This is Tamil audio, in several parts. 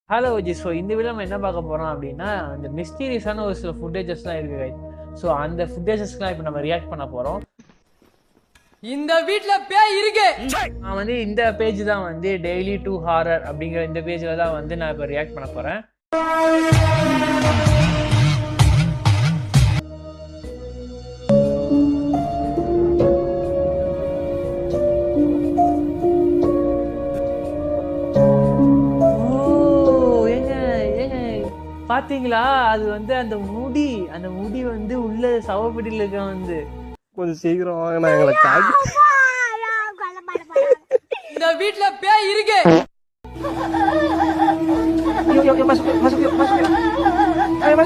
Hello G. ஸோ இந்த வீடியோ நம்ம என்ன பார்க்க போறோம் அப்படின்னா, அந்த மிஸ்டீரியஸான ஒரு சில ஃபுட்டேஜஸ்லாம் இருக்கு guys. ஸோ அந்த ஃபுட்டேஜஸ்லாம் இப்போ நம்ம ரியாக்ட் பண்ண போறோம். இந்த வீட்ல பேய் இருக்கு. நான் வந்து இந்த பேஜ் தான் வந்து டெய்லி டு ஹாரர் அப்படிங்கிற இந்த பேஜில் தான் வந்து நான் இப்போ ரியாக்ட் பண்ண போறேன். பாத்தீங்களா, அது வந்து அந்த முடி வந்து உள்ள சவப்பெட்டியில இருக்க வந்து கொஞ்சம் சீக்கிரம் வாங்க, எங்களை காட்டி. இந்த வீட்ல பேய் இருக்கு.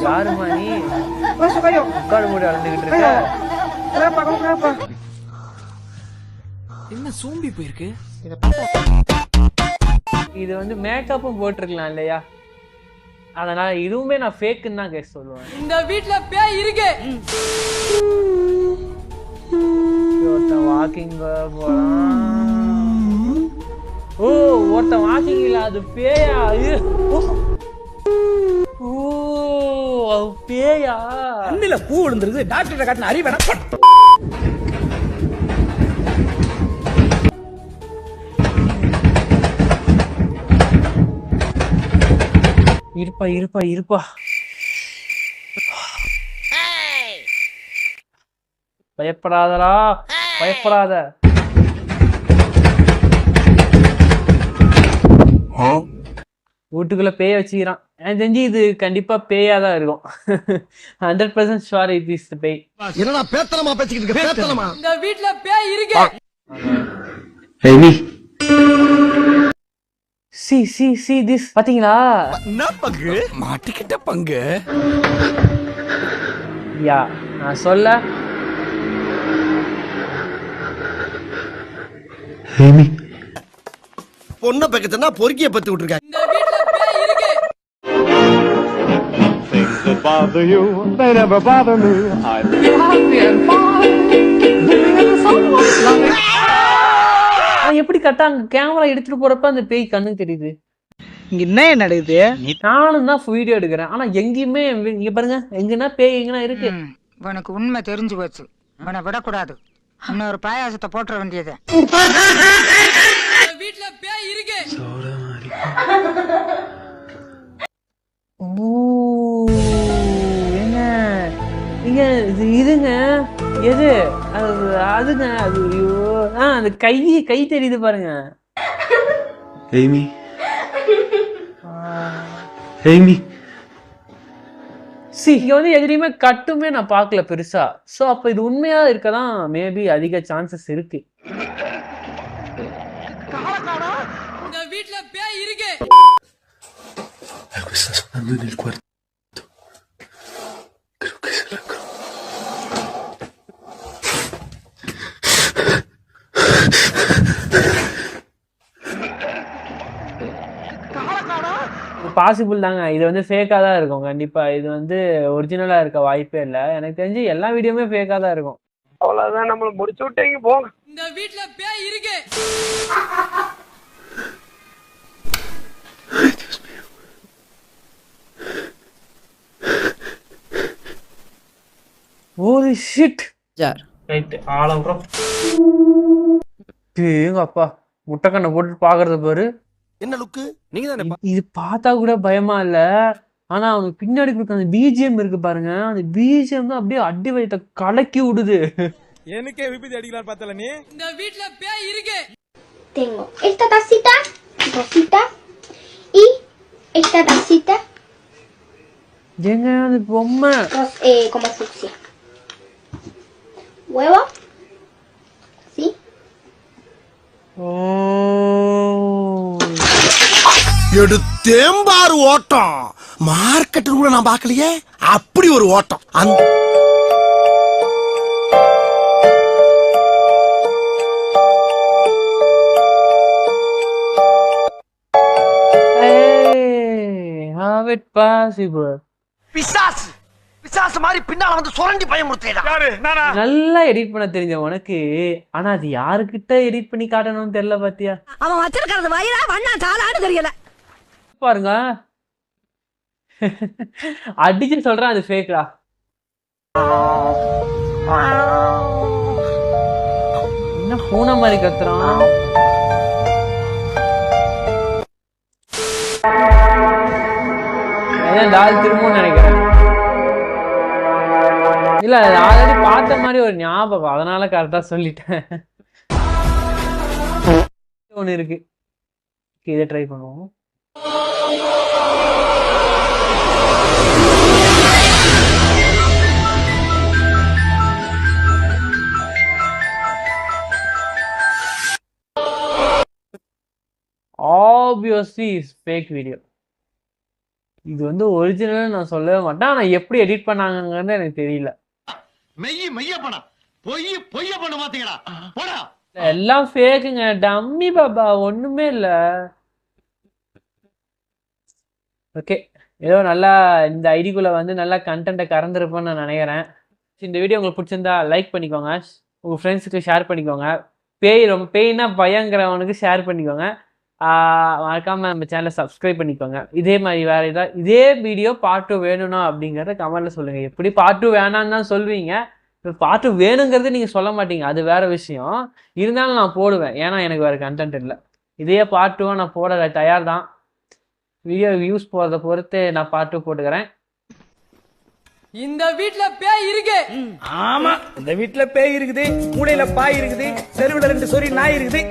யாருமா நீ? உட்கார மூடி அழுந்துகிட்டு இருக்க. என்ன சோம்பி போயிருக்கு? இது வந்து மேக்கப்பும் போட்டிருக்கலாம் இல்லையா? அதனால இதுவுமே நான் ஃபேக்குன்னு தான் கேஸ் சொல்லுவேன். இந்த வீட்ல பேய் இருக்கு. ஒருத்தன் வாக்கிங் போறான். ஓ, ஒருத்தன் வாக்கிங் இல்ல, அது பேயா? ஓ, அது பேயா? அண்ணில பூ விழுந்துருது. டாக்டர் காட்டின அறிவேனா? இருப்பா. பயப்படாதடா, பயப்படாத. வீட்டுக்குள்ள பேய வச்சுக்கிறான். எனக்கு தெரிஞ்சு இது கண்டிப்பா பேயா தான் இருக்கும். 100% ஷுவர் இட் இஸ் பேய். என்னடா பேத்தனமா பேசிக்கிட்டு இருக்க? பேத்தனமா? இந்த வீட்ல பேய் இருக்கு. See this. பாத்தீங்களா? என்ன பங்கு? மாட்டிக்கிட்ட பங்கு. யா, நான் சொல்ல. பொண்ணை பக்கத்துனா பொறுக்கிய பத்து விட்டுருக்க. இந்த வீட்ல பேய் இருக்கு. Things that bother you, they never bother me. எப்படி கட்டாங்க? கேமரா எடுத்துட்டு போறப்ப அந்த பேய் கண்ணுக்கு தெரியுது. இங்க என்ன நடக்குது? நானும் தான் வீடியோ எடுக்கிறேன், ஆனா எங்கேயுமே இங்க பாருங்க, எங்கன்னா பேய் எங்கன்னா இருக்கு. உனக்கு உண்மை தெரிஞ்சு போச்சு. உன்னை விடக்கூடாது. இன்னொரு பாயாசத்தை போட்டுற வேண்டியது. இந்த வீட்ல பேய் இருக்கு. ஏங்க இதுங்க எது? அதுங்க அது. ஐயோ, அந்த கை தெரியுது பாருங்க. Amy. Amy. இங்க வந்து எதிரியுமே கட்டுமே நான் பார்க்கல பெருசா. சோ அப்ப இது உண்மையா இருக்கதான் மேபி அதிக சான்சஸ் இருக்கு. இந்த வீட்ல பேய் இருக்கு. Algo está sonando en el cuarto. Creo que es el eco. Possible தாங்க. இது வந்து ஃபேக்கா தான் இருக்கும் கண்டிப்பா. இது வந்து ஒரிஜினலா இருக்க வாய்ப்பே இல்லை. எனக்கு தெரிஞ்சு எல்லா வீடியோமே ஃபேக்கா தான் இருக்கும். அவ்வளவுதான், நம்மள முடிச்சு விட்டீங்க போங்க. இந்த வீட்ல பேய் இருக்கு. Ay, Dios mío. Holy shit. ஜார். ரைட், ஆள விடுறோம். எங்க அப்பா முட்டைக்கண்ணை போட்டு பாக்குறது பாரு. என்ன லுக்கு? நீங்க தானே இது பார்த்தா கூட பயமா இல்ல, ஆனா அவனுக்கு பின்னாடி கொடுக்க அந்த பிஜிஎம் இருக்கு பாருங்க. அந்த பிஜிஎம் தான் அப்படியே அடி வயித்த கலக்கி விடுது. எனக்கே விபத்து அடிக்கலாம் பார்த்தல நீ. இந்த வீட்ல பேய் இருக்கு. Tengo esta tacita rosita y esta tacita ஏங்க அந்த பொம்மை como fucsia. Huevo. ¿Sí? ஓ, எடுத்தேம்பாரு ஓட்டம். மார்க்கெட் கூட நான் பார்க்கலையே. அப்படி ஒரு ஓட்டம். அந்த how it possible? பிசாசு பிசாசு மாதிரி பின்னால வந்து சுரண்டி பயமுறுத்தேடா. யாரு? நானா? நல்லா எடிட் பண்ண தெரிஞ்ச உனக்கு, ஆனா அது யாருக்கிட்ட எடிட் பண்ணி காட்டணும்னு தெரியல பாத்தியா? அவன் வச்சிருக்கிறது வயிறா வண்ணா சாலான்னு தெரியல. பாருங்க, அடிச்சு சொல்றேன் அது ஃபேக்டா. என்ன பூனை மாதிரி கத்துறான். டால் திரும்பவும் நினைக்கிறேன். இல்ல ஆல்ரெடி பார்த்த மாதிரி ஒரு ஞாபகம், அதனால கரெக்டா சொல்லிட்டேன். ஒண்ணு இருக்கு, இதை ட்ரை பண்ணுவோம். Obviously fake video. இது வந்து ஒரிஜினல் நான் சொல்லவே மாட்டேன். ஆனா எப்படி எடிட் பண்ணாங்கன்னு எனக்கு தெரியல. எல்லாம் ஃபேக்குங்க, டம்மி பாபா, ஒண்ணுமே இல்ல. ஓகே, ஏதோ நல்லா இந்த ஐடிக்குள்ள வந்து நல்லா கண்டென்ட்டை கறந்துருப்பேன்னு நான் நினைக்கிறேன். இந்த வீடியோ உங்களுக்கு பிடிச்சிருந்தா லைக் பண்ணிக்கோங்க, உங்க ஃப்ரெண்ட்ஸுக்கு ஷேர் பண்ணிக்கோங்க. பேய்னா பயங்கரவனுக்கு ஷேர் பண்ணிக்கோங்க. மறக்காம நம்ம சேனலை சப்ஸ்கிரைப் பண்ணிக்கோங்க. இதே மாதிரி வேற ஏதாவது இதே வீடியோ பார்ட் 2 வேணும்னா அப்படிங்கிறத கமெண்ட்ல சொல்லுங்க. எப்படி பார்ட் 2 வேணான்னு தான் சொல்வீங்க, இப்போ பார்ட் 2 வேணுங்கிறது நீங்க சொல்ல மாட்டீங்க, அது வேற விஷயம். இருந்தாலும் நான் போடுவேன், ஏன்னா எனக்கு வேற கண்டென்ட் இல்லை. இதே பார்ட் 2 நான் போட தயார் தான். வீடியோ வியூஸ் போறதை பொறுத்து நான் பார்ட் 2 போட்டுக்கிறேன். இந்த வீட்ல பேய் இருக்கு. ஆமா, இந்த வீட்டுல பேய் இருக்குது, மூளையில பாய் இருக்குது, தெருவுல 2 சொறி நாய் இருக்குது.